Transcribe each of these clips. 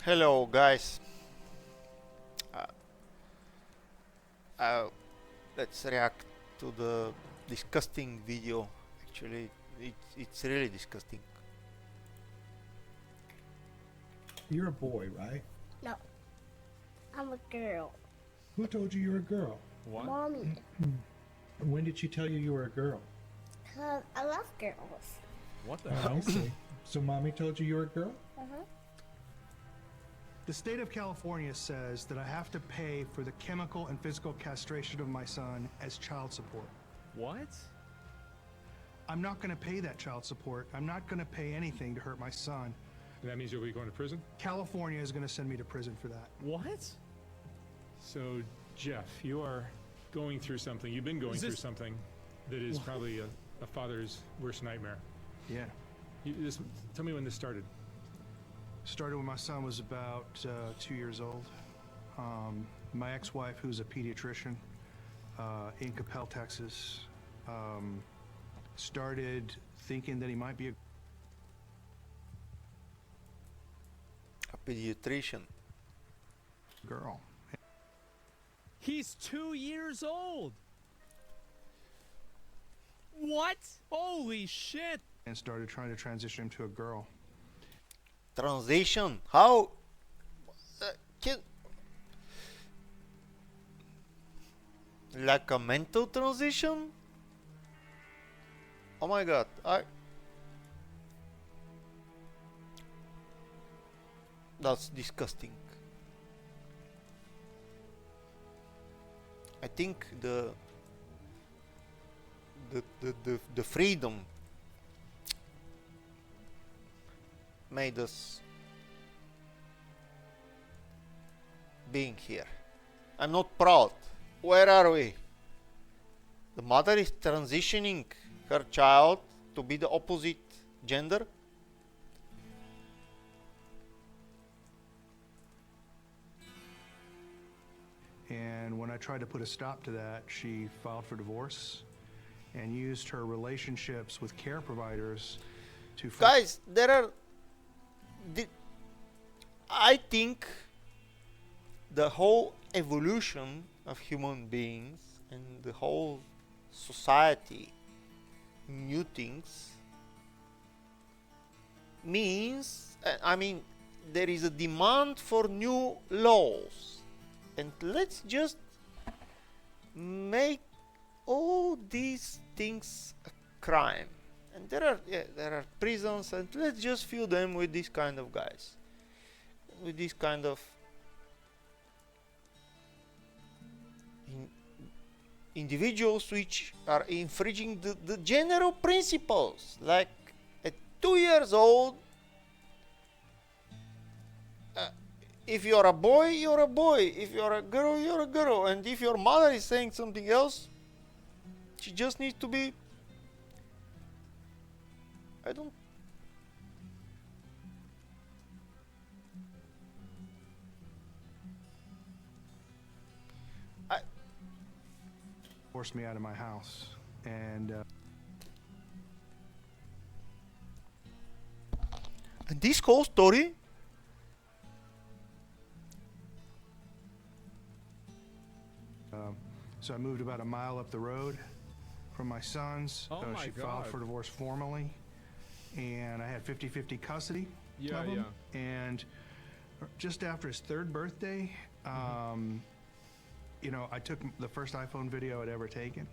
Hello, guys. Uh, uh, let's react to the disgusting video. Actually, it's really disgusting. You're a boy, right? No, I'm a girl. Who told you you were a girl? What? Mommy, When did she tell you you were a girl? because I love girls. What the Oh, hell? I see. So mommy told you you were a girl? Uh-huh. The state of California says that I have to pay for the chemical and physical castration of my son as child support. What? I'm not going to pay that child support. I'm not going to pay anything to hurt my son. And that means you'll be going to prison? California is going to send me to prison for that. What? So, Jeff, you are going through something. You've been going Is through this- something that is probably a father's worst nightmare. Yeah. Tell me when this started. Started when my son was about 2 years old. My ex-wife, who's a pediatrician in Capel, Texas, started thinking that he might be a A pediatrician. girl. He's 2 years old. What? Holy shit. And started trying to transition him to a girl. Transition. How? Can like a mental transition? Oh my god! That's disgusting. I think the freedom made us being here. I'm not proud. Where are we? The mother is transitioning her child to be the opposite gender. And when I tried to put a stop to that, she filed for divorce and used her relationships with care providers to Guys, there are I think the whole evolution of human beings and the whole society, new things, means I mean there is a demand for new laws, and let's just make all these things a crime. And there are prisons, and let's just fill them with this kind of guys, with this kind of individuals which are infringing the general principles. Like at 2 years old, if you're a boy, you're a boy. If you're a girl, you're a girl. And if your mother is saying something else, she just needs to be. I don't. force me out of my house. And And this whole story. so I moved about a mile up the road from my sons. Oh my she God. filed for divorce formally, and I had 50-50 custody Yeah, of him. yeah. And just after his third birthday, you know, I took the first iPhone video I'd ever taken,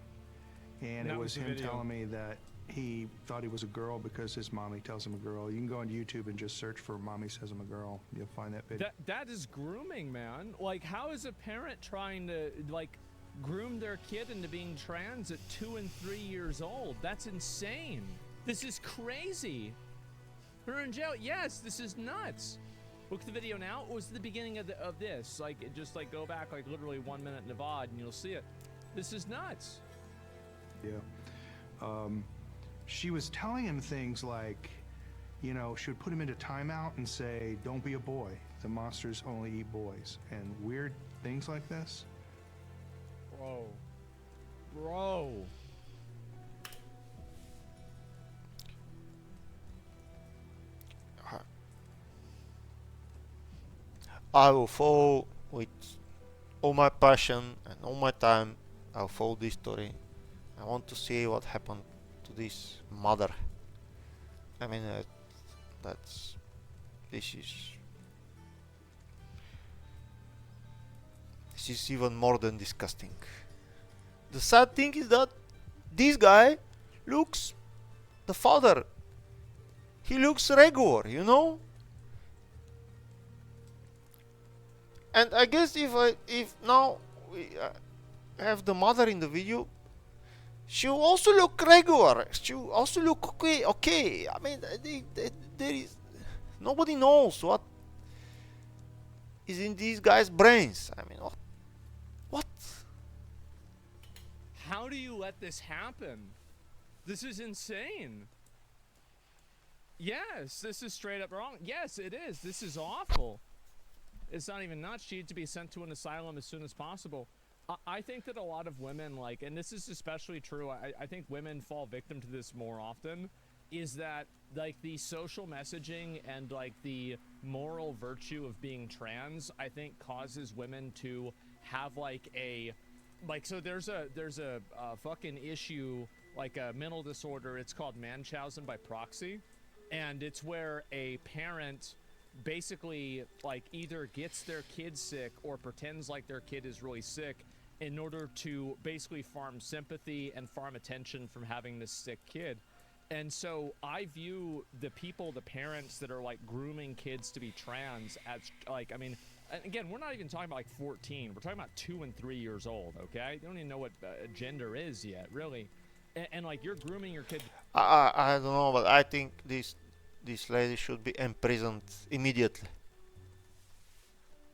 and That it was was the him video. telling me that he thought he was a girl because his mommy tells him a girl. You can go on YouTube and just search for "mommy says I'm a girl." You'll find that video. That is grooming, man. Like, how is a parent trying to like groom their kid into being trans at 2 and 3 years old? That's insane. This is crazy. Her in jail. Yes, this is nuts. Look at the video now. It was the beginning of this. Like, it just like go back like literally 1 minute in the VOD and you'll see it. This is nuts. Yeah. She was telling him things like, you know, she would put him into timeout and say, "Don't be a boy. The monsters only eat boys," and weird things like this. Bro. I will follow with all my passion and all my time. I'll follow this story. I want to see what happened to this mother. I mean, that's this is even more than disgusting. The sad thing is that this guy looks the father. He looks regular, you know. And I guess if now we have the mother in the video, she'll also look regular. She'll also look okay. Okay. I mean, there is nobody knows what is in these guys' brains. I mean, what? How do you let this happen? This is insane. Yes, this is straight up wrong. Yes, it is. This is awful. It's not even nuts. She needs to be sent to an asylum as soon as possible. I think that a lot of women, like, and this is especially true, I think women fall victim to this more often, is that, like, the social messaging and, like, the moral virtue of being trans, I think causes women to have, like, so there's a fucking issue, like a mental disorder. It's called Munchausen by proxy. And it's where a parent basically, like, either gets their kid sick or pretends like their kid is really sick in order to basically farm sympathy and farm attention from having this sick kid. And so I view the parents that are, like, grooming kids to be trans as, like, I mean, and again, we're not even talking about, like, 14. We're talking about 2 and 3 years old, okay? They don't even know what gender is yet, really. And like, you're grooming your kid. I don't know, but I think this lady should be imprisoned immediately.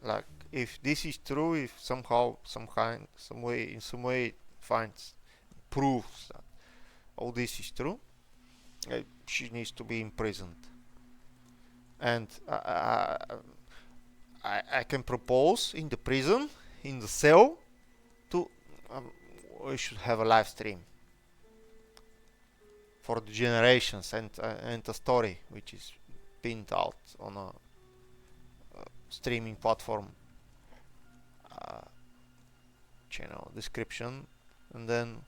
Like, if this is true, if somehow, in some way finds proves that all this is true, she needs to be imprisoned. And I can propose in the prison, in the cell, to we should have a live stream for the generations, and a story which is pinned out on a streaming platform channel description, and then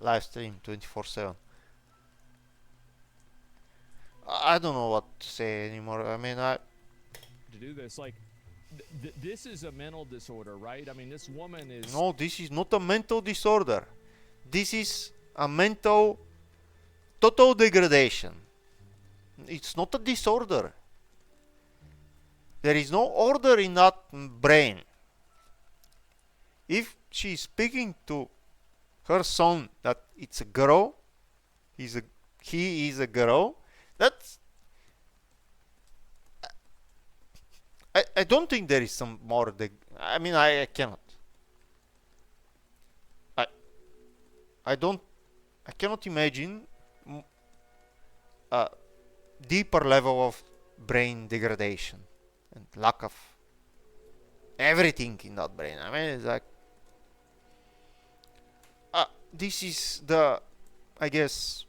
live stream 24/7. I don't know what to say anymore. I mean, to do this, like, this is a mental disorder, right? I mean, this woman is... No, this is not a mental disorder. This is a mental total degradation. It's not a disorder. There is no order in that brain. If she's speaking to her son that it's a girl, he is a girl, that's... I don't think there is some more... I mean, I cannot. I cannot imagine a deeper level of brain degradation and lack of everything in that brain. I mean, it's like... this is the... I guess...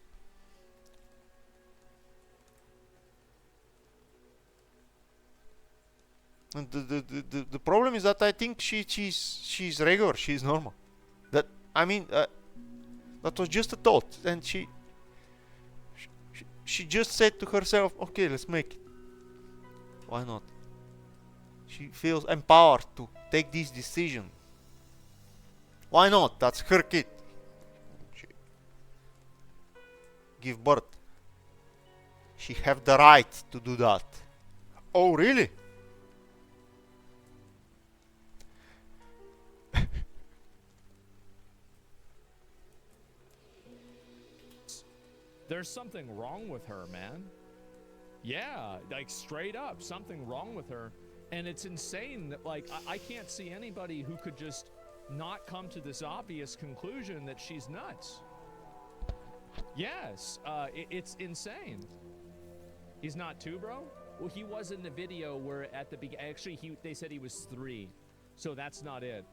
And the problem is that I think she's regular, she's normal. That, I mean, that was just a thought, and she just said to herself, okay, let's make it. Why not? She feels empowered to take this decision. Why not? That's her kid. She give birth. She have the right to do that. Oh, really? There's something wrong with her, man. Yeah, like, straight up, something wrong with her. And it's insane that, like, I can't see anybody who could just not come to this obvious conclusion that she's nuts. Yes, it's insane. He's not 2, bro? Well, he was in the video where at the beginning, actually, they said he was 3. So that's not it.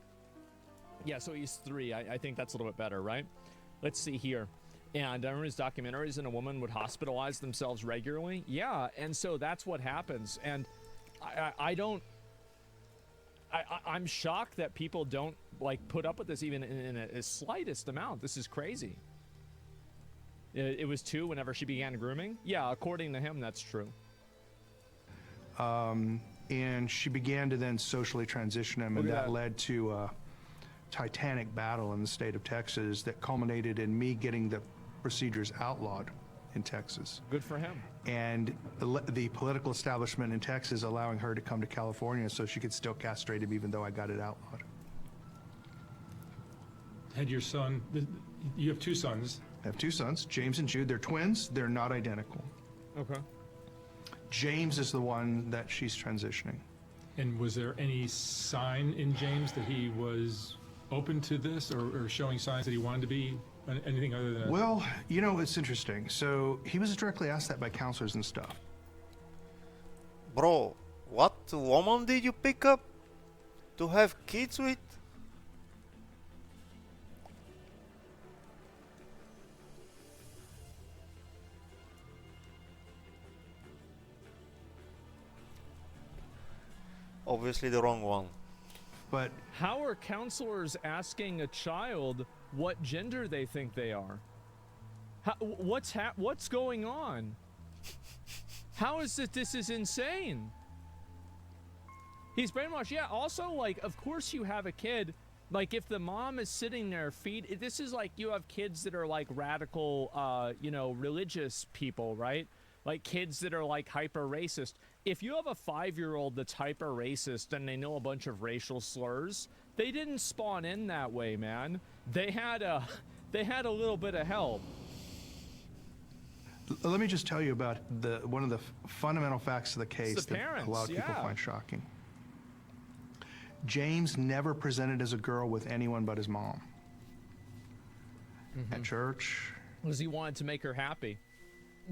Yeah, so he's 3. I think that's a little bit better, right? Let's see here. And I remember his documentaries, and a woman would hospitalize themselves regularly. Yeah, and so that's what happens. And I don't... I'm shocked that people don't like put up with this even in a slightest amount. This is crazy. It was 2 whenever she began grooming. Yeah, according to him, that's true. And she began to then socially transition him, and Look at that that. led to a titanic battle in the state of Texas that culminated in me getting the procedures outlawed in Texas. Good for him. And the political establishment in Texas allowing her to come to California so she could still castrate him even though I got it outlawed. Had your son, you have 2 sons. I have 2 sons, James and Jude. They're twins. They're not identical. Okay. James is the one that she's transitioning. And was there any sign in James that he was open to this or showing signs that he wanted to be anything other than Well, you know, it's interesting. So he was directly asked that by counselors and stuff. Bro, what woman did you pick up to have kids with? Obviously the wrong one. But How are counselors asking a child what gender they think they are? What's going on? How is this? This is insane. He's brainwashed. Yeah. Also, like, of course you have a kid. Like, if the mom is sitting there, this is like you have kids that are like radical, religious people, right? Like kids that are like hyper racist. If you have a 5-year-old that's hyper racist and they know a bunch of racial slurs, they didn't spawn in that way, man. They had a little bit of help. let me just tell you about one of the fundamental facts of the case the that parents, a lot of people yeah. find shocking. James never presented as a girl with anyone but his mom. At church. Was he wanted to make her happy?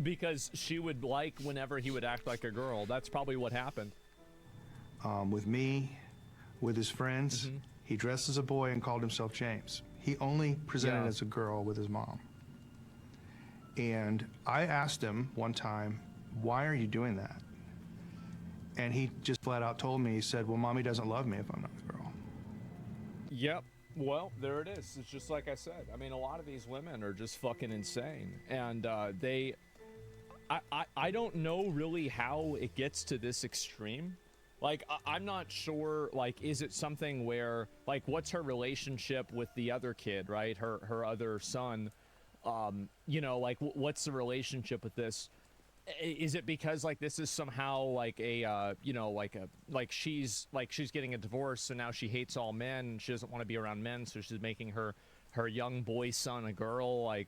Because she would like whenever he would act like a girl. That's probably what happened. With me, with his friends, he dressed as a boy and called himself James. He only presented Yeah. as a girl with his mom. And I asked him one time, why are you doing that? And he just flat out told me, he said, well, mommy doesn't love me if I'm not a girl. Yep. Well, there it is. It's just like I said. I mean, a lot of these women are just fucking insane. And I don't know really how it gets to this extreme. Like, I'm not sure, like, is it something where, like, what's her relationship with the other kid, right? Her other son. Like, what's the relationship with this? Is it because like this is somehow like a she's getting a divorce, so now she hates all men and she doesn't want to be around men, so she's making her young boy son a girl? I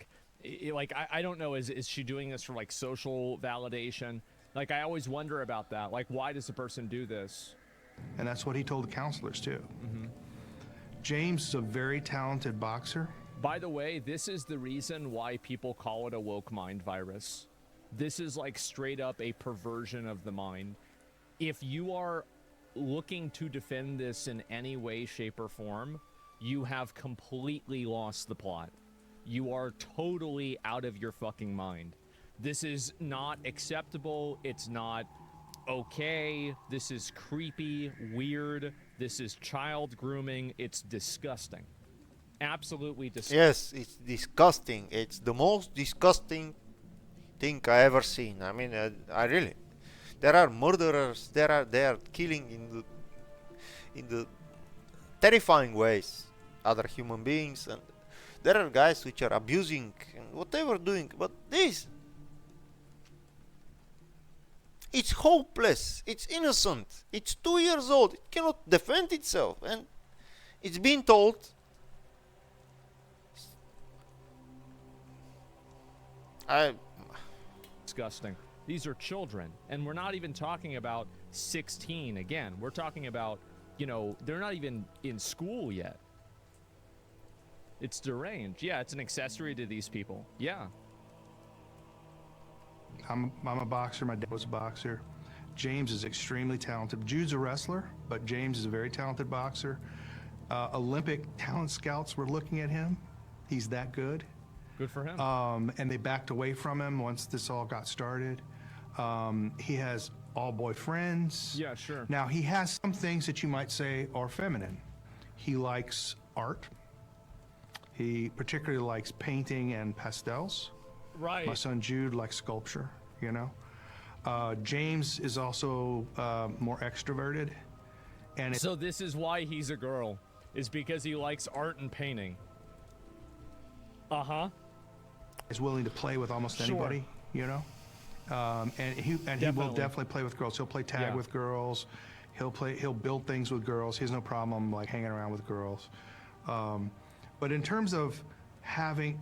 don't know, is she doing this for like social validation? Like, I always wonder about that. Like, why does a person do this? And that's what he told the counselors too. James is a very talented boxer. By the way, this is the reason why people call it a woke mind virus. This is like straight up a perversion of the mind. If you are looking to defend this in any way, shape, or form, you have completely lost the plot. You are totally out of your fucking mind. This is not acceptable. It's not okay. This is creepy, weird. This is child grooming. It's disgusting. Absolutely disgusting. Yes, it's disgusting. It's the most disgusting thing I ever seen. I mean, I really. There are murderers. They are killing in the terrifying ways other human beings, and there are guys which are abusing and whatever doing. But this, it's hopeless. It's innocent. It's 2 years old. It cannot defend itself, and it's being told. Disgusting. These are children, and we're not even talking about 16 again. We're talking about, they're not even in school yet. It's deranged. Yeah, it's an accessory to these people. Yeah. I'm a boxer. My dad was a boxer. James is extremely talented. Jude's a wrestler, but James is a very talented boxer. Olympic talent scouts were looking at him. He's that good. Good for him. And they backed away from him once this all got started. He has all boy friends. Yeah, sure. Now, he has some things that you might say are feminine. He likes art. He particularly likes painting and pastels. Right. My son Jude likes sculpture, you know. James is also more extroverted. And So this is why he's a girl, is because he likes art and painting. Uh-huh. is willing to play with almost Sure. anybody, you know. And he will Definitely. definitely play with girls. He'll play tag Yeah. with girls. He'll build things with girls. He has no problem like hanging around with girls. But in terms of having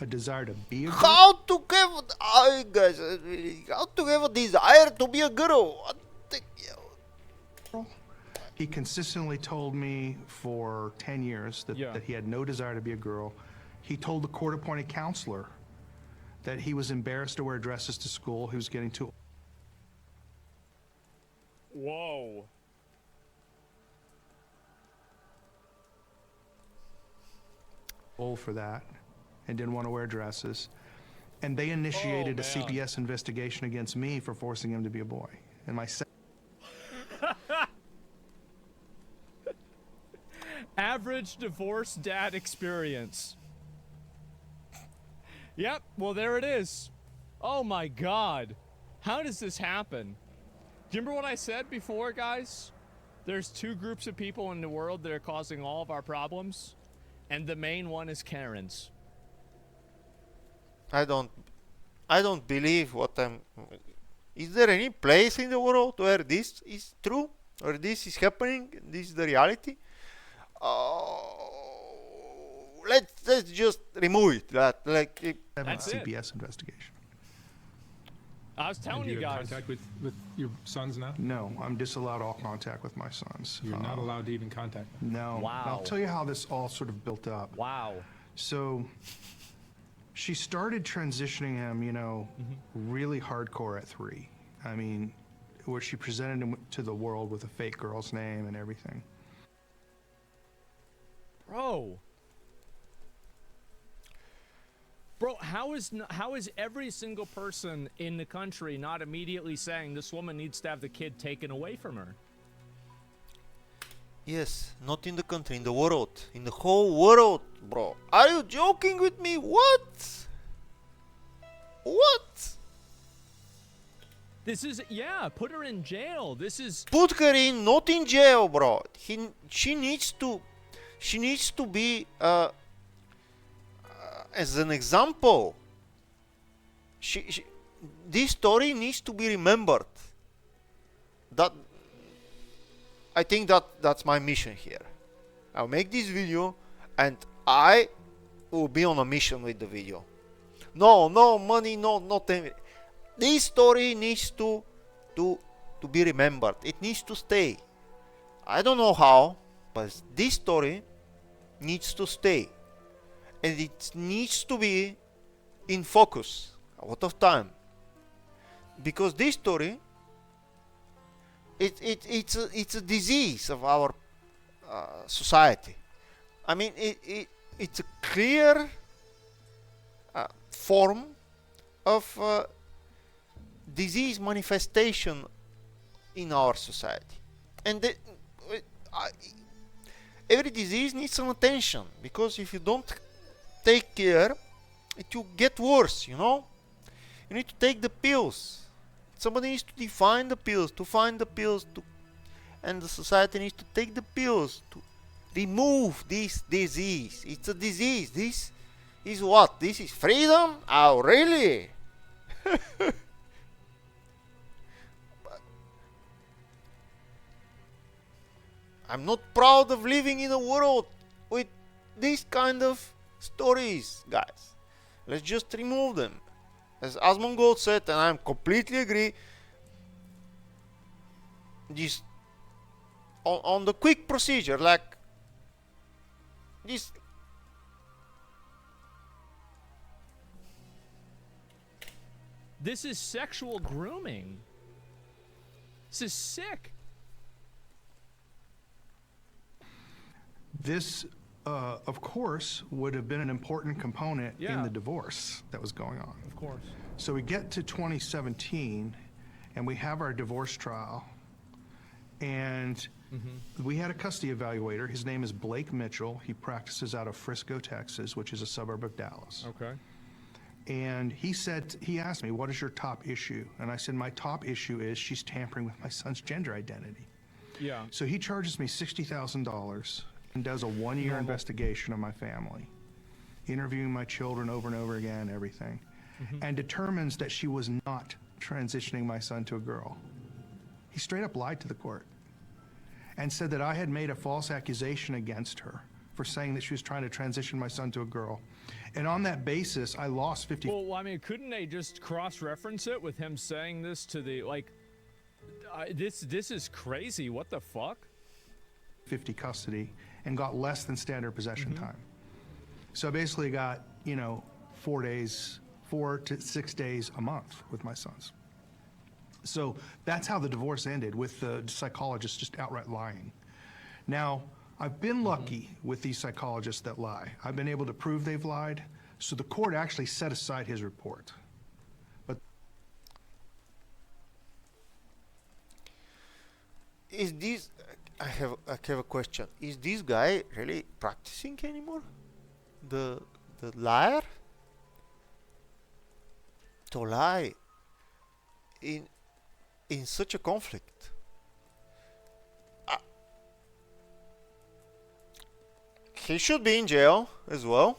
a desire to be a girl, How to have, guys, how to have a desire to be a girl? I think, he consistently told me for 10 years that, Yeah. that he had no desire to be a girl. He told the court-appointed counselor that he was embarrassed to wear dresses to school. He was getting too Whoa. old for that and didn't want to wear dresses. And they initiated a man. CPS investigation against me for forcing him to be a boy. And my Average divorce dad experience. Yep, well, there it is. Oh my god. How does this happen? Do you remember what I said before, guys? There's two groups of people in the world that are causing all of our problems, and the main one is Karens. I don't believe what I'm. Is there any place in the world where this is true, or this is happening? This is the reality. Let's just remove it. That like That's it. CPS investigation. I was And telling do you you have guys. contact with your sons now? No, I'm disallowed all contact with my sons. You're not allowed to even contact them. No. Wow. I'll tell you how this all sort of built up. Wow. So she started transitioning him, you know, really hardcore at 3. I mean, where she presented him to the world with a fake girl's name and everything. Bro, how is every single person in the country not immediately saying this woman needs to have the kid taken away from her? yes, not in the country, in the world, in the whole world, bro. Are you joking with me? What? What? This is, yeah, put her in jail. This is, Put her in, not in jail, bro. She needs to be as an example. This story needs to be remembered. That I think that's my mission here. I'll make this video, and I will be on a mission with the video. No money, not anything. This story needs to be remembered. It needs to stay. I don't know how, but this story needs to stay, and it needs to be in focus a lot of time, because this story it's a disease of our society. I mean, it's a clear form of disease manifestation in our society, and every disease needs some attention, because if you don't take care, it will get worse. You need to take the pills. Somebody needs to define the pills, to find the pills, and the society needs to take the pills to remove this disease. It's a disease. This is what? This is freedom? Oh, really? I'm not proud of living in a world with these kind of stories, guys. Let's just remove them. As Asmongold said, and I completely agree, this on the quick procedure, like this. this is sexual grooming. This is sick. This, of course, would have been an important component in Yeah. the divorce that was going on. Of course. So we get to 2017, and we have our divorce trial. And we had a custody evaluator. His name is Blake Mitchell. He practices out of Frisco, Texas, which is a suburb of Dallas. Okay. And he asked me, what is your top issue? And I said, my top issue is she's tampering with my son's gender identity. Yeah. So he charges me $60,000 and does a one-year investigation of my family, interviewing my children over and over again, everything, and determines that she was not transitioning my son to a girl. He straight up lied to the court and said that I had made a false accusation against her for saying that she was trying to transition my son to a girl. And on that basis, I lost 50. Well, I mean, couldn't they just cross-reference it with him saying this to the, like, this is crazy. What the fuck? 50 custody and got less than standard possession time. So I basically got, 4 to 6 days a month with my sons. So that's how the divorce ended, with the psychologist just outright lying. Now, I've been lucky with these psychologists that lie. I've been able to prove they've lied, so the court actually set aside his report. But Is this? I have a question. Is this guy really practicing anymore? The liar? To lie in such a conflict. He should be in jail as well.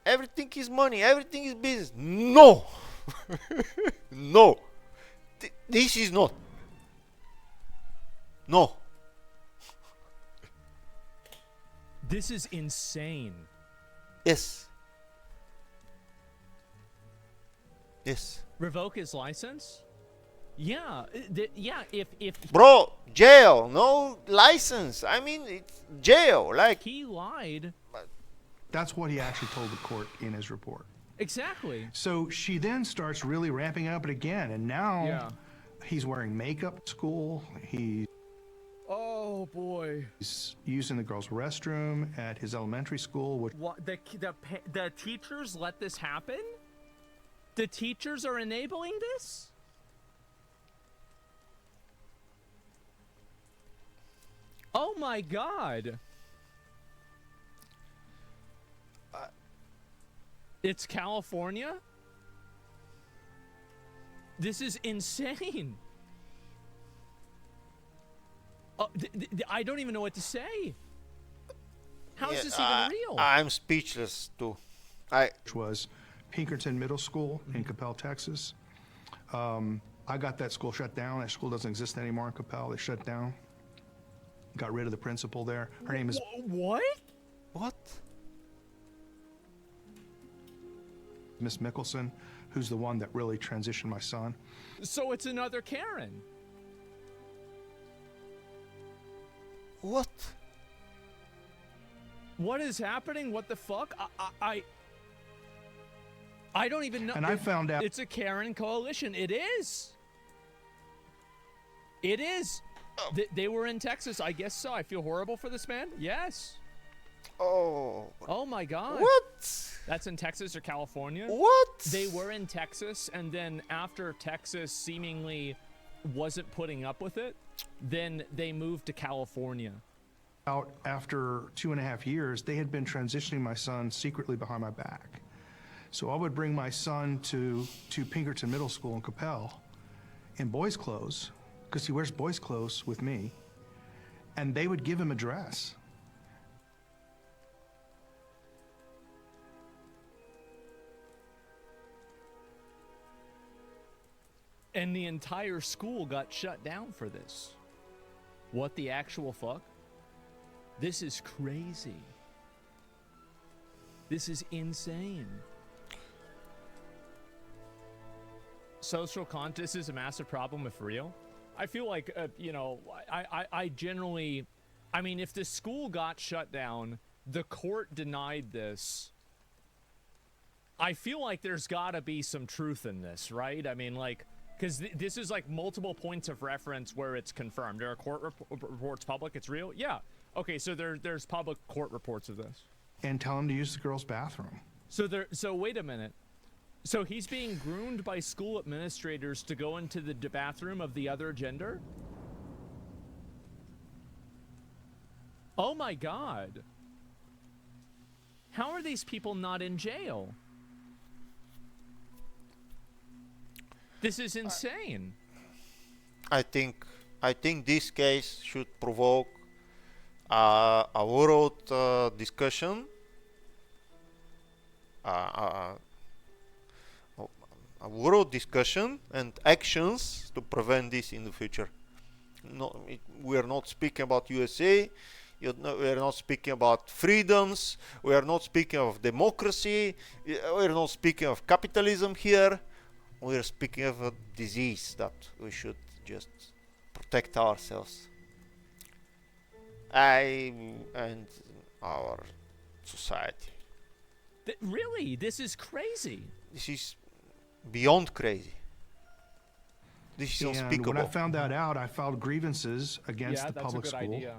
Everything is money, everything is business. No! No! This is not. No. This is insane. Yes. Yes. Revoke his license? Yeah, if Bro, jail, no license. I mean, it's jail. Like, he lied. that's what he actually told the court in his report. Exactly. So she then starts really ramping up it again, and now he's wearing makeup at school. Oh boy. He's using the girls' restroom at his elementary school. Which What the teachers let this happen? The teachers are enabling this? Oh my god. It's California? This is insane. I don't even know what to say. How is this even real? I'm speechless too. was Pinkerton Middle School in Coppell, Texas. I got that school shut down. That school doesn't exist anymore in Coppell. They shut down. Got rid of the principal there. Her name is What? What? Miss Mickelson, who's the one that really transitioned my son. So it's another Karen. What? What is happening? What the fuck? I don't even know. And I found out It's a Karen coalition. It is. It is. They were in Texas. I guess so. I feel horrible for this man. Yes. Oh. Oh my God. What? That's in Texas or California? What? They were in Texas, and then after Texas seemingly wasn't putting up with it, then they moved to California. out after 2.5 years. They had been transitioning my son secretly behind my back. So I would bring my son to Pinkerton Middle School in Coppell in boys' clothes, because he wears boys' clothes with me, and they would give him a dress. And the entire school got shut down for this. What the actual fuck? This is crazy. This is insane. Social conscious is a massive problem if real. I feel like, I generally, I mean, if the school got shut down, the court denied this, I feel like there's gotta be some truth in this, right? I mean, like, because this is like multiple points of reference where it's confirmed. There are court reports public, it's real? Yeah. Okay, so there's public court reports of this. And tell him to use the girls' bathroom. So wait a minute. So he's being groomed by school administrators to go into the bathroom of the other gender? Oh my God. How are these people not in jail? This is insane. I think this case should provoke a world discussion, a world discussion and actions to prevent this in the future. No, we are not speaking about USA. We are not speaking about freedoms. We are not speaking of democracy. We are not speaking of capitalism here. We are speaking of a disease that we should just protect ourselves and our society. Really? This is crazy. This is beyond crazy. This is And unspeakable. when I found that out, I filed grievances against the that's public a good school. idea.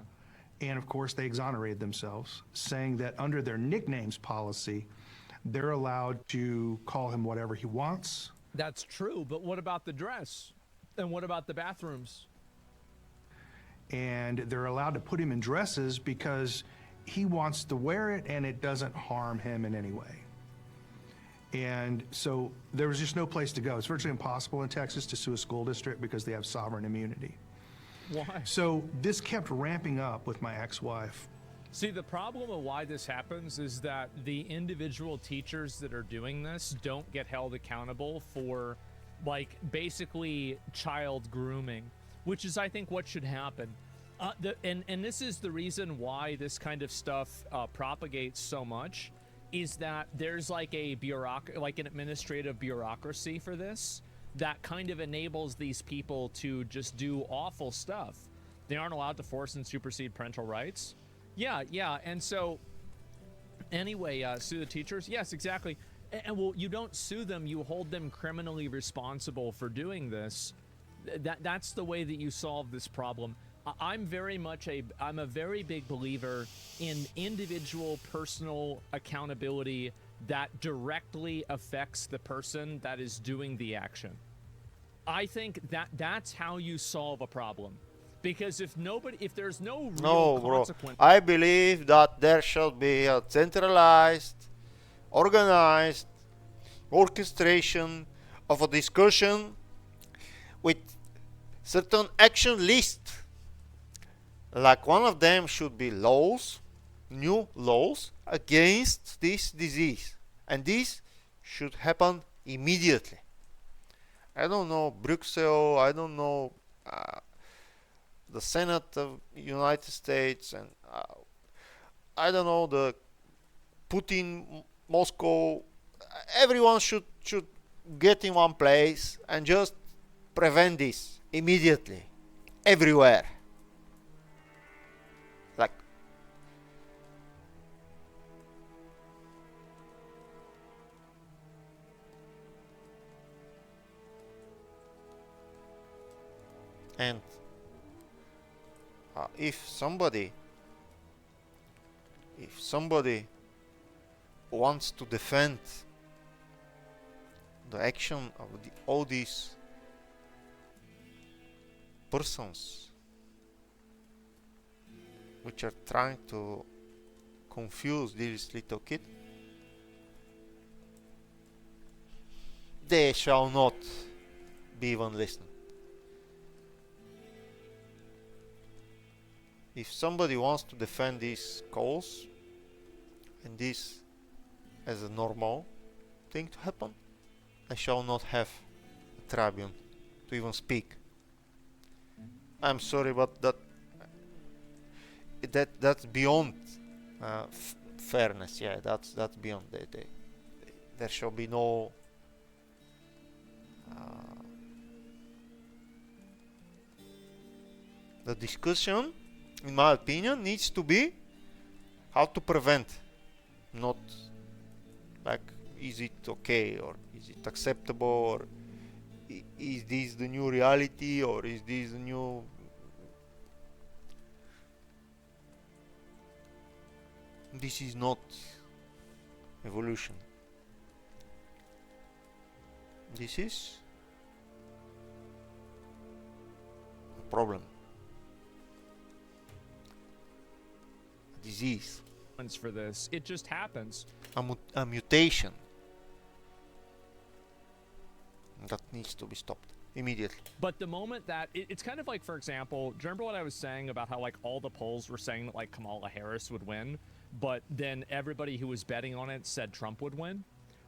And of course, they exonerated themselves, saying that under their nicknames policy, they're allowed to call him whatever he wants. That's true, but what about the dress? And what about the bathrooms? And they're allowed to put him in dresses because he wants to wear it and it doesn't harm him in any way. And so there was just no place to go. It's virtually impossible in Texas to sue a school district because they have sovereign immunity. Why? So this kept ramping up with my ex-wife. See, the problem of why this happens is that the individual teachers that are doing this don't get held accountable for, like, basically child grooming, which is, I think, what should happen. And this is the reason why this kind of stuff propagates so much, is that there's like an administrative bureaucracy for this that kind of enables these people to just do awful stuff. They aren't allowed to force and supersede parental rights. Yeah, and so, anyway, sue the teachers? Yes, exactly. And well, you don't sue them, you hold them criminally responsible for doing this. That's the way that you solve this problem. I'm a very big believer in individual personal accountability that directly affects the person that is doing the action. I think that's how you solve a problem. Because if there's no real consequence. I believe that there should be a centralized, organized orchestration of a discussion with certain action lists. Like one of them should be laws, new laws against this disease. And this should happen immediately. I don't know Brussels, I don't know the Senate of United States, and I don't know the Putin, Moscow. Everyone should get in one place and just prevent this immediately, everywhere. Like, and if somebody wants to defend the action of all these persons which are trying to confuse this little kid, they shall not be even listened. If somebody wants to defend these cause and this as a normal thing to happen, I shall not have a tribune to even speak. I'm sorry, but that's beyond fairness. Yeah, that's beyond. There shall be no the discussion, in my opinion, needs to be how to prevent, not like is it okay or is it acceptable or is this the new reality or is this the new. This is not evolution. This is a problem. A disease. For this, it just happens. A mutation that needs to be stopped immediately. But the moment that it's kind of like, for example, do you remember what I was saying about how like all the polls were saying that like Kamala Harris would win, but then everybody who was betting on it said Trump would win?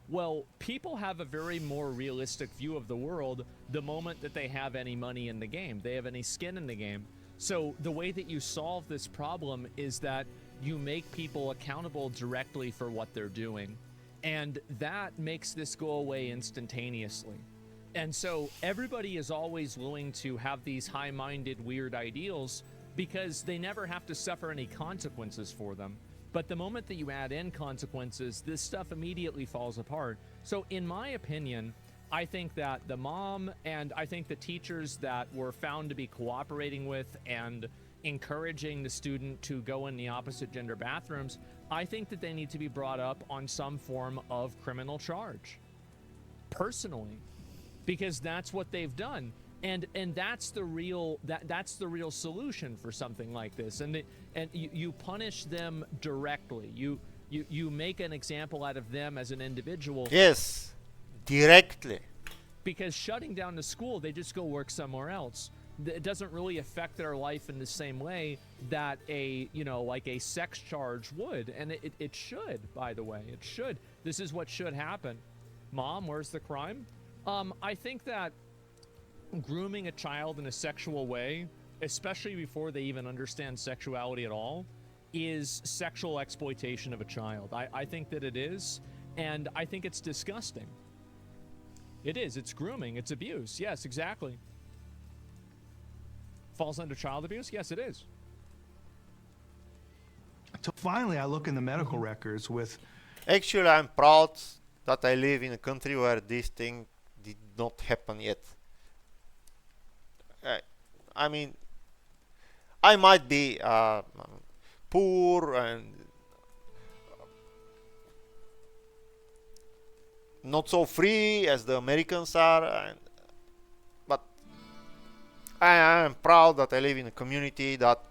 Well, people have a very more realistic view of the world the moment that they have any money in the game, they have any skin in the game. So the way that you solve this problem is that you make people accountable directly for what they're doing. And that makes this go away instantaneously. And so everybody is always willing to have these high-minded, weird ideals because they never have to suffer any consequences for them. But the moment that you add in consequences, this stuff immediately falls apart. So in my opinion, I think that the mom and I think the teachers that were found to be cooperating with and encouraging the student to go in the opposite gender bathrooms, I think that they need to be brought up on some form of criminal charge. Personally. Because that's what they've done. And that's the real that's the real solution for something like this. And you punish them directly. You make an example out of them as an individual. Yes, directly. Because shutting down the school, they just go work somewhere else. It doesn't really affect their life in the same way that like a sex charge would. And it should, by the way. It should. This is what should happen. Mom, where's the crime? I think that grooming a child in a sexual way, especially before they even understand sexuality at all, is sexual exploitation of a child. I think that it is, and I think it's disgusting. It is. It's grooming. It's abuse. Yes, exactly. Falls under child abuse? Yes, it is. So finally, I look in the medical records with... Actually, I'm proud that I live in a country where this thing did not happen yet. I mean, I might be poor and not so free as the Americans are, but I am proud that I live in a community that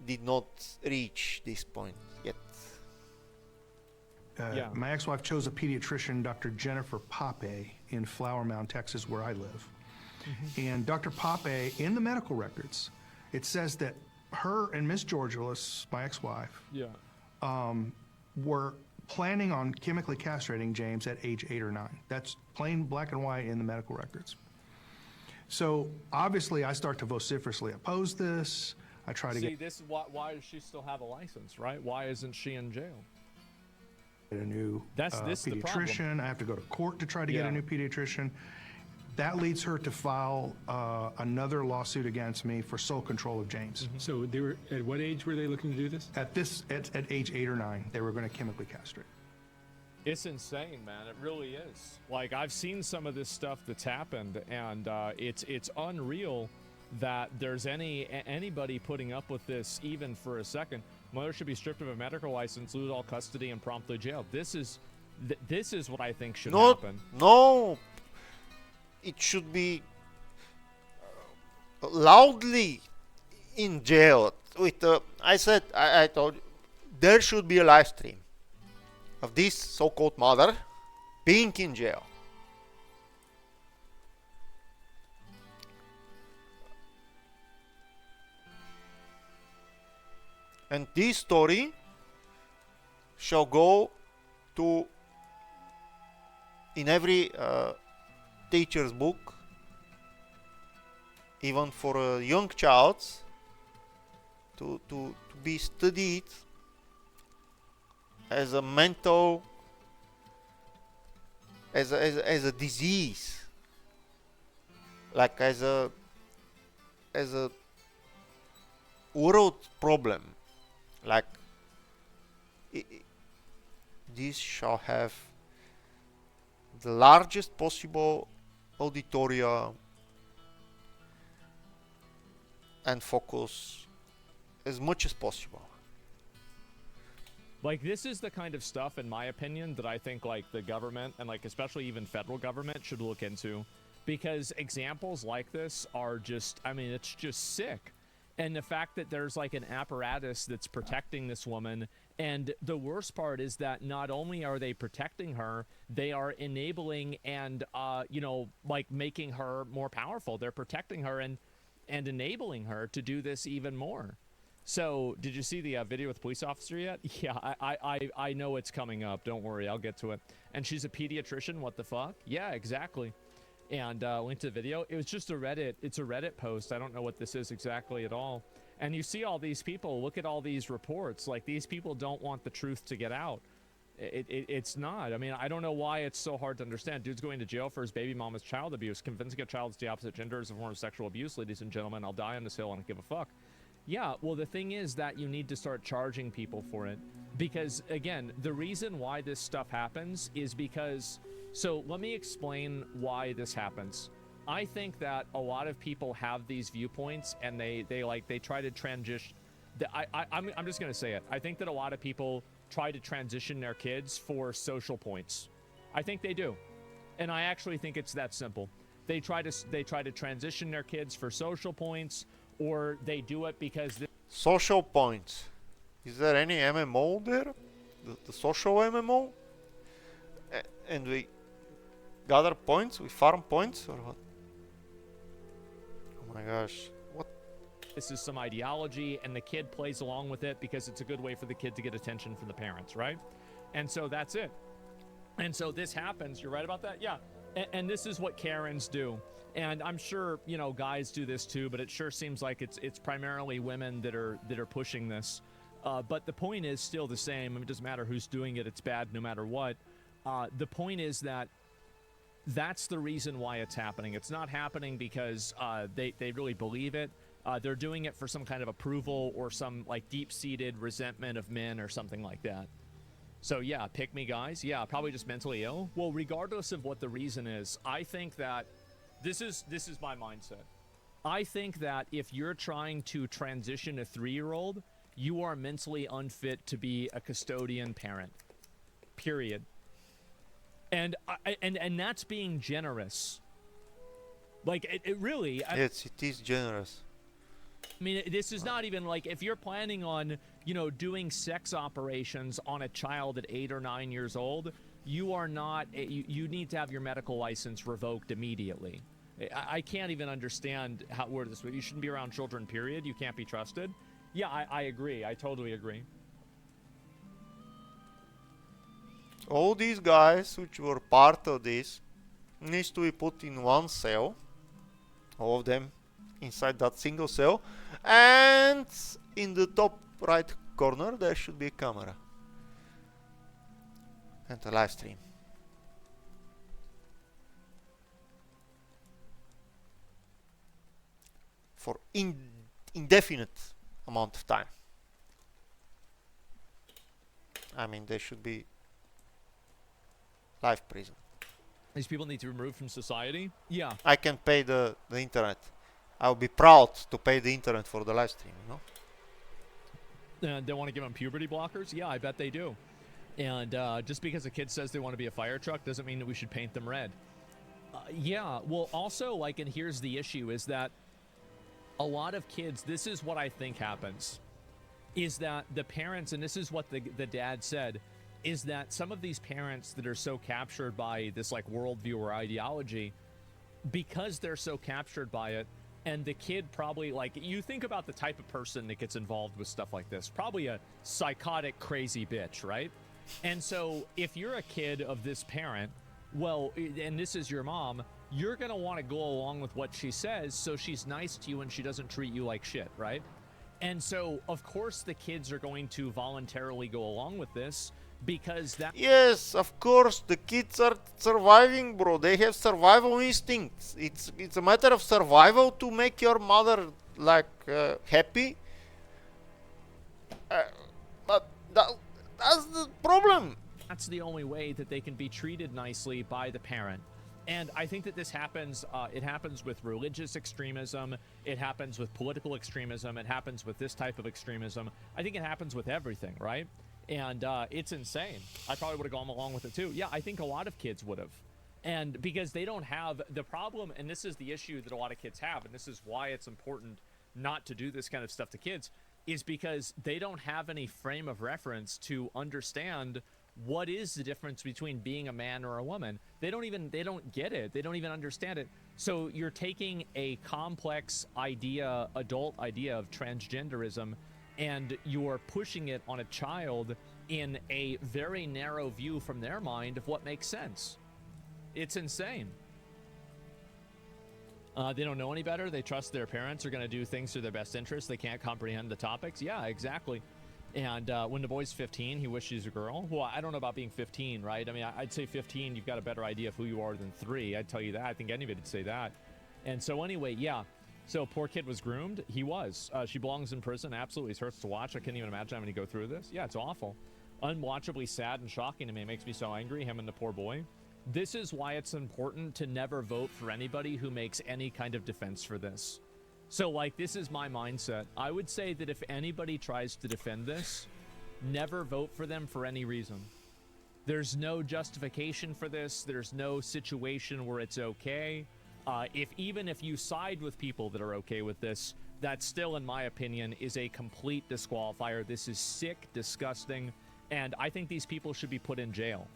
did not reach this point yet. My ex-wife chose a pediatrician, Dr. Jennifer Pape, in Flower Mound, Texas, where I live. And Dr. Pape, in the medical records, it says that her and Miss Georgilis, my ex-wife, were planning on chemically castrating James at age 8 or 9. That's plain black and white in the medical records. So obviously, I start to vociferously oppose this. I try to get this is why does she still have a license, right? Why isn't she in jail? a new This is the problem. pediatrician. I have to go to court to try to get a new pediatrician. That leads her to file another lawsuit against me for sole control of James. So they were, at what age were they looking to do this? At age 8 or 9, they were going to chemically castrate. It's insane, man. It really is. Like, I've seen some of this stuff that's happened, and it's unreal that there's anybody putting up with this even for a second. Mother should be stripped of a medical license, lose all custody, and promptly jailed. This is what I think should happen. No, it should be loudly in jail. With I told you, there should be a live stream of this so-called mother being in jail. And this story shall go to in every teacher's book, even for a young child, to be studied as a mental, as a disease, like as a world problem. Like this shall have the largest possible auditorium and focus as much as possible. Like, this is the kind of stuff, in my opinion, that I think, like, the government, and, like, especially even federal government, should look into. Because examples like this are just, I mean, it's just sick. And the fact that there's, like, an apparatus that's protecting this woman, and the worst part is that not only are they protecting her, they are enabling and, you know, like, making her more powerful. They're protecting her and enabling her to do this even more. So, did you see the video with the police officer yet? Yeah, I know it's coming up. Don't worry, I'll get to it. And she's a pediatrician. What the fuck? Yeah, exactly. And link to the video. It was just a Reddit. It's a Reddit post. I don't know what this is exactly at all. And you see all these people. Look at all these reports. Like, these people don't want the truth to get out. It's not. I mean, I don't know why it's so hard to understand. Dude's going to jail for his baby mama's child abuse. Convincing a child is the opposite gender is a form of sexual abuse. Ladies and gentlemen, I'll die on this hill. I don't give a fuck. Yeah, well, the thing is that you need to start charging people for it. Because, again, the reason why this stuff happens is because... So, let me explain why this happens. I think that a lot of people have these viewpoints, and they try to transition... I'm just going to say it. I think that a lot of people try to transition their kids for social points. I think they do. And I actually think it's that simple. They try to transition their kids for social points, or they do it because... Social points. Is there any MMO there? The social MMO? And we gather points? We farm points? Or what? Oh my gosh. What? This is some ideology, and the kid plays along with it because it's a good way for the kid to get attention from the parents, right? And so that's it. And so this happens. You're right about that? Yeah. And this is what Karens do. And I'm sure, you know, guys do this too, but it sure seems like it's primarily women that are pushing this. But the point is still the same. I mean, it doesn't matter who's doing it. It's bad no matter what. The point is that that's the reason why it's happening. It's not happening because they really believe it. They're doing it for some kind of approval or some, like, deep-seated resentment of men or something like that. So, yeah, pick me, guys. Yeah, probably just mentally ill. Well, regardless of what the reason is, I think that this is my mindset. I think that if you're trying to transition a 3-year-old, you are mentally unfit to be a custodian parent. Period. And that's being generous. Like, it really... Yes, it is generous. I mean, this is not even like, if you're planning on, you know, doing sex operations on a child at 8 or 9 years old, you are not, you need to have your medical license revoked immediately. I can't even understand how word this way. You shouldn't be around children, period. You can't be trusted. Yeah, I agree. I totally agree. All these guys which were part of this needs to be put in one cell. All of them inside that single cell. And in the top right corner there should be a camera. And a live stream. For indefinite amount of time. I mean, they should be live prison. These people need to be removed from society? Yeah. I can pay the internet. I'll be proud to pay the internet for the live stream, you know? And they want to give them puberty blockers? Yeah, I bet they do. And just because a kid says they want to be a fire truck doesn't mean that we should paint them red. Yeah, well, also, like, and here's the issue, is that a lot of kids, this is what I think happens, is that the parents, and this is what the dad said, is that some of these parents that are so captured by this, like, worldview or ideology, because they're so captured by it, and the kid probably, like, you think about the type of person that gets involved with stuff like this, probably a psychotic, crazy bitch, right? And so if you're a kid of this parent, well, and this is your mom, you're going to want to go along with what she says so she's nice to you and she doesn't treat you like shit, right? And so, of course, the kids are going to voluntarily go along with this because that... Yes, of course, the kids are surviving, bro. They have survival instincts. It's a matter of survival to make your mother, like, happy. But that's the problem. That's the only way that they can be treated nicely by the parent. And I think that this happens, it happens with religious extremism, it happens with political extremism, it happens with this type of extremism. I think it happens with everything, right? And it's insane. I probably would have gone along with it too. Yeah, I think a lot of kids would have. And because they don't have the problem, and this is the issue that a lot of kids have, and this is why it's important not to do this kind of stuff to kids, is because they don't have any frame of reference to understand what is the difference between being a man or a woman. They don't get it. They don't even understand it. So you're taking a complex idea, adult idea of transgenderism, and you're pushing it on a child in a very narrow view from their mind of what makes sense. It's insane. They don't know any better. They trust their parents are going to do things to their best interest. They can't comprehend the topics. Yeah, exactly. And when the boy's 15, he wishes he's a girl. Well, I don't know about being 15, right? I mean, I'd say 15, you've got a better idea of who you are than 3. I'd tell you that. I think anybody'd say that. And so anyway, yeah. So poor kid was groomed. He was. She belongs in prison. Absolutely. It hurts to watch. I can't even imagine having to go through this. Yeah, it's awful. Unwatchably sad and shocking to me. It makes me so angry, him and the poor boy. This is why it's important to never vote for anybody who makes any kind of defense for this. So, like, this is my mindset. I would say that if anybody tries to defend this, never vote for them for any reason. There's no justification for this. There's no situation where it's okay. Even if you side with people that are okay with this, that still, in my opinion, is a complete disqualifier. This is sick, disgusting, and I think these people should be put in jail.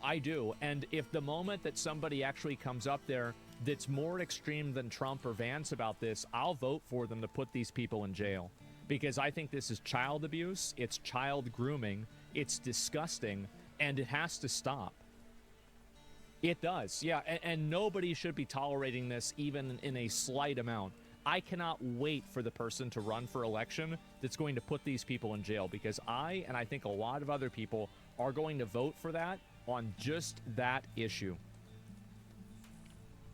I do. And if the moment that somebody actually comes up there that's more extreme than Trump or Vance about this, I'll vote for them to put these people in jail. Because I think this is child abuse, it's child grooming, it's disgusting, and it has to stop. It does, yeah. And nobody should be tolerating this even in a slight amount. I cannot wait for the person to run for election that's going to put these people in jail, because I think a lot of other people are going to vote for that on just that issue.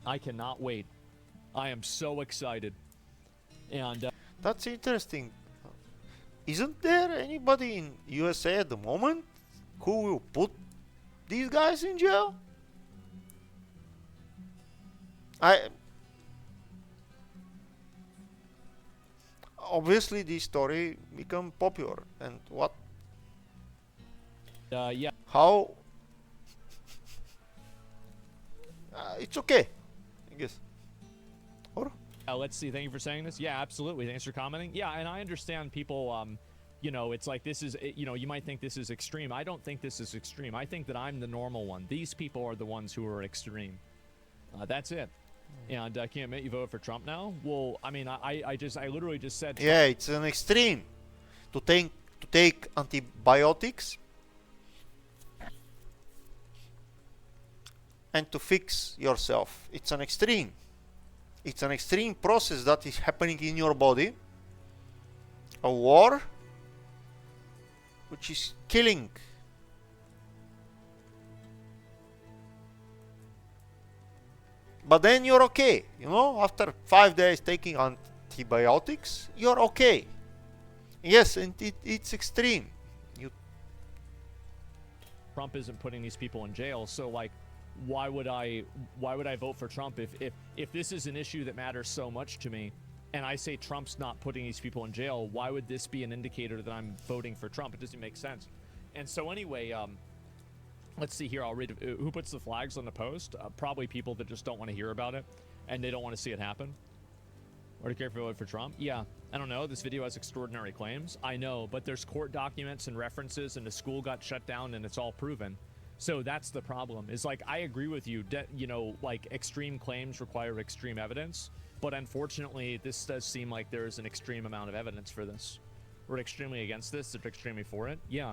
I cannot wait. I am so excited. And That's interesting. Isn't there anybody in USA at the moment who will put these guys in jail? Obviously this story become popular, and what? yeah. How? It's okay, I guess. Or? Let's see. Thank you for saying this. Yeah, absolutely. Thanks for commenting. Yeah, and I understand people, you know, it's like this is, you know, you might think this is extreme. I don't think this is extreme. I think that I'm the normal one. These people are the ones who are extreme. That's it. And I can't admit you voted for Trump now. Well, I mean, I literally just said. Yeah, it's an extreme to take antibiotics and to fix yourself. It's an extreme. It's an extreme process that is happening in your body. A war which is killing. But then you're okay, you know, after 5 days taking antibiotics, you're okay. Yes, and it's extreme. Trump isn't putting these people in jail, so like, why would I vote for Trump if this is an issue that matters so much to me, and I say Trump's not putting these people in jail? Why would this be an indicator that I'm voting for Trump? It doesn't make sense. And so anyway, let's see here. I'll read who puts the flags on the post. Probably people that just don't want to hear about it and they don't want to see it happen. Or to care if you vote for Trump? Yeah, I don't know. This video has extraordinary claims. I know, but there's court documents and references, and the school got shut down, and it's all proven. So that's the problem. Is like, I agree with you. You know, like, extreme claims require extreme evidence, but unfortunately, this does seem like there is an extreme amount of evidence for this. We're extremely against this. They're extremely for it. Yeah.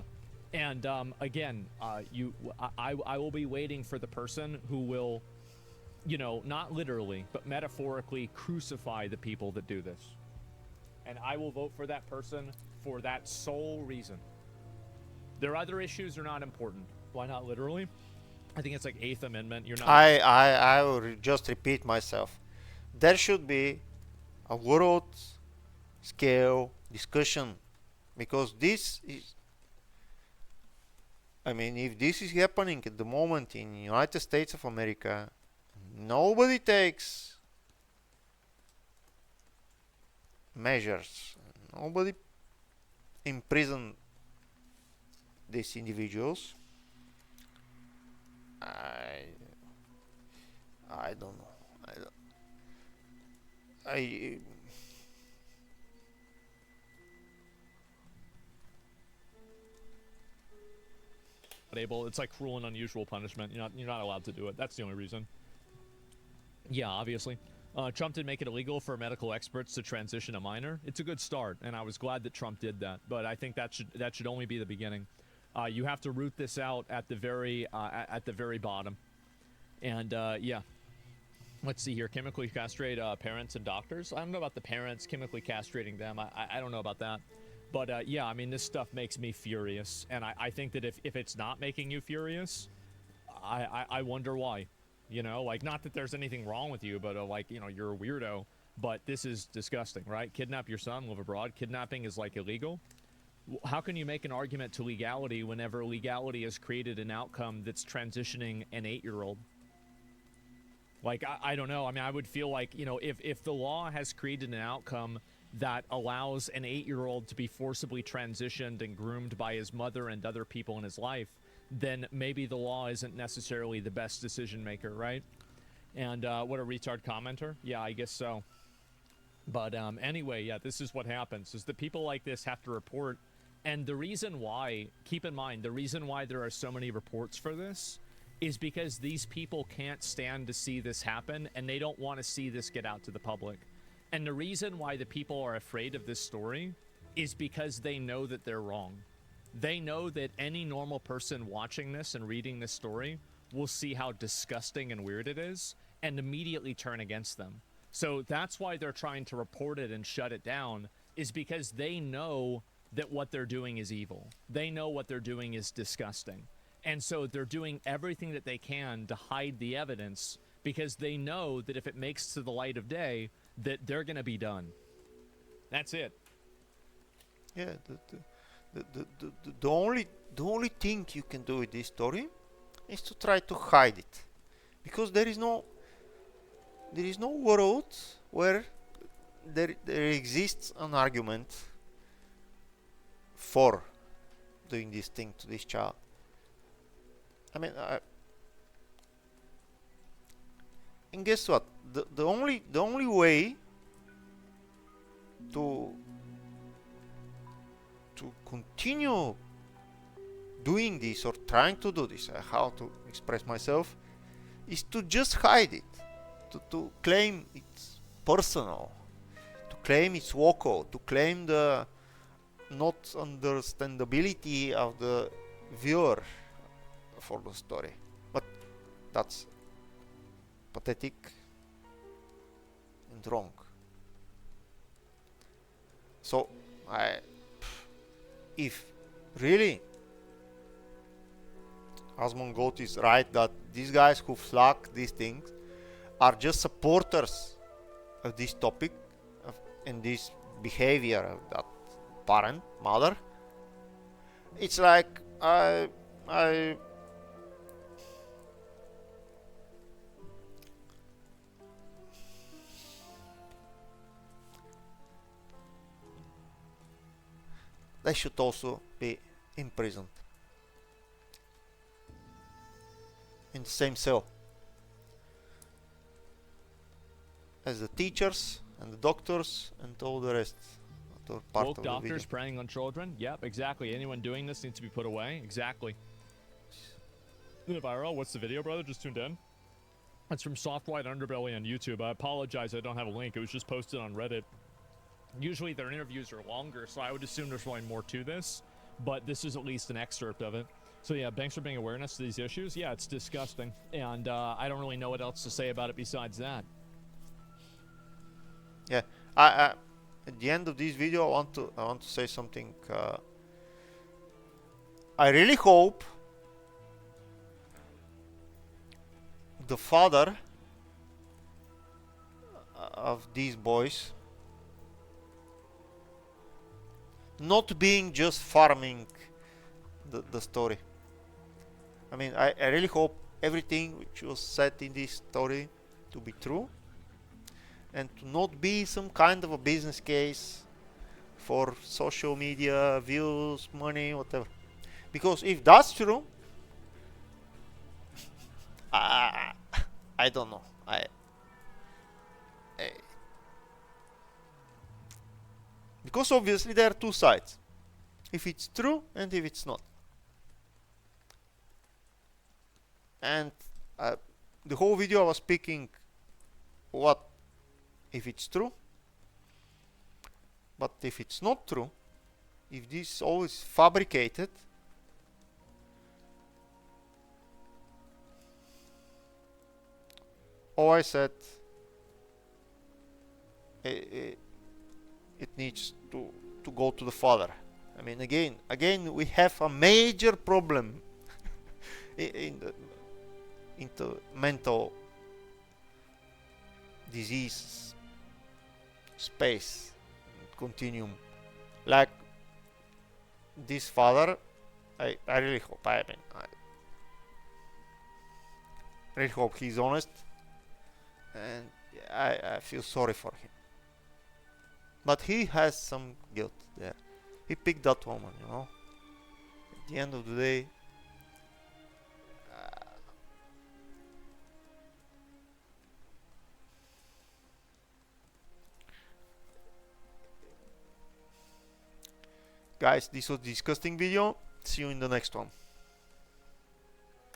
And again, I will be waiting for the person who will, you know, not literally, but metaphorically crucify the people that do this. And I will vote for that person for that sole reason. Their other issues are not important. Why not literally? I think it's like 8th Amendment. You're not. I will just repeat myself. There should be a world scale discussion, because this is, I mean, if this is happening at the moment in the United States of America, nobody takes measures, nobody imprison these individuals. I don't know. I able. It's like cruel and unusual punishment. You're not allowed to do it. That's the only reason. Yeah, obviously. Trump did make it illegal for medical experts to transition a minor. It's a good start, and I was glad that Trump did that. But I think that should only be the beginning. You have to root this out at the very bottom. And yeah, let's see here. Chemically castrate parents and doctors. I don't know about the parents chemically castrating them. I don't know about that. But yeah, I mean, this stuff makes me furious, and I think that if it's not making you furious, I wonder why. You know, like, not that there's anything wrong with you, but like, you know, you're a weirdo. But this is disgusting, right? Kidnap your son, live abroad. Kidnapping is like illegal. How can you make an argument to legality whenever legality has created an outcome that's transitioning an 8-year-old? Like, I don't know. I mean, I would feel like, you know, if the law has created an outcome that allows an 8-year-old to be forcibly transitioned and groomed by his mother and other people in his life, then maybe the law isn't necessarily the best decision maker, right? And what a retard commenter. Yeah, I guess so. But anyway, yeah, this is what happens, is that people like this have to report. And the reason why, keep in mind, the reason why there are so many reports for this is because these people can't stand to see this happen, and they don't want to see this get out to the public. And the reason why the people are afraid of this story is because they know that they're wrong. They know that any normal person watching this and reading this story will see how disgusting and weird it is and immediately turn against them. So that's why they're trying to report it and shut it down, is because they know that what they're doing is evil. They know what they're doing is disgusting. And so they're doing everything that they can to hide the evidence, because they know that if it makes to the light of day, that they're going to be done. That's it. Yeah, the only thing you can do with this story is to try to hide it, because there is no world where there exists an argument for doing this thing to this child. I mean, and guess what? The only way to continue doing this, or trying to do this, how to express myself, is to just hide it, to claim it's personal, to claim it's woke, to claim the not understandability of the viewer for the story. But that's pathetic and wrong. So if really Asmongold is right that these guys who flag these things are just supporters of this topic and this behavior of that parent, mother, it's like they should also be imprisoned in the same cell as the teachers and the doctors and all the rest. Part Woke of the doctors video. preying on children. Yep, exactly. Anyone doing this needs to be put away. Exactly. Viral, what's the video, brother? Just tuned in. It's from Soft White Underbelly on YouTube. I apologize, I don't have a link. It was just posted on Reddit. Usually their interviews are longer, so I would assume there's probably more to this, but this is at least an excerpt of it. So yeah, thanks for bringing awareness to these issues. Yeah, it's disgusting, and I don't really know what else to say about it besides that. Yeah, I at the end of this video, I want to say something. I really hope the father of these boys not being just farming the story. I mean, I really hope everything which was said in this story to be true, and to not be some kind of a business case for social media, views, money, whatever. Because if that's true, I don't know. Because obviously there are two sides. If it's true and if it's not. And the whole video I was picking what if it's true. But if it's not true, if this all is fabricated, all I said, it needs to go to the father. I mean, again, we have a major problem in the mental disease space continuum. Like this father, I really hope. I really hope he's honest, and I feel sorry for him. But he has some guilt there. He picked that woman, you know. At the end of the day, guys, this was a disgusting video. See you in the next one.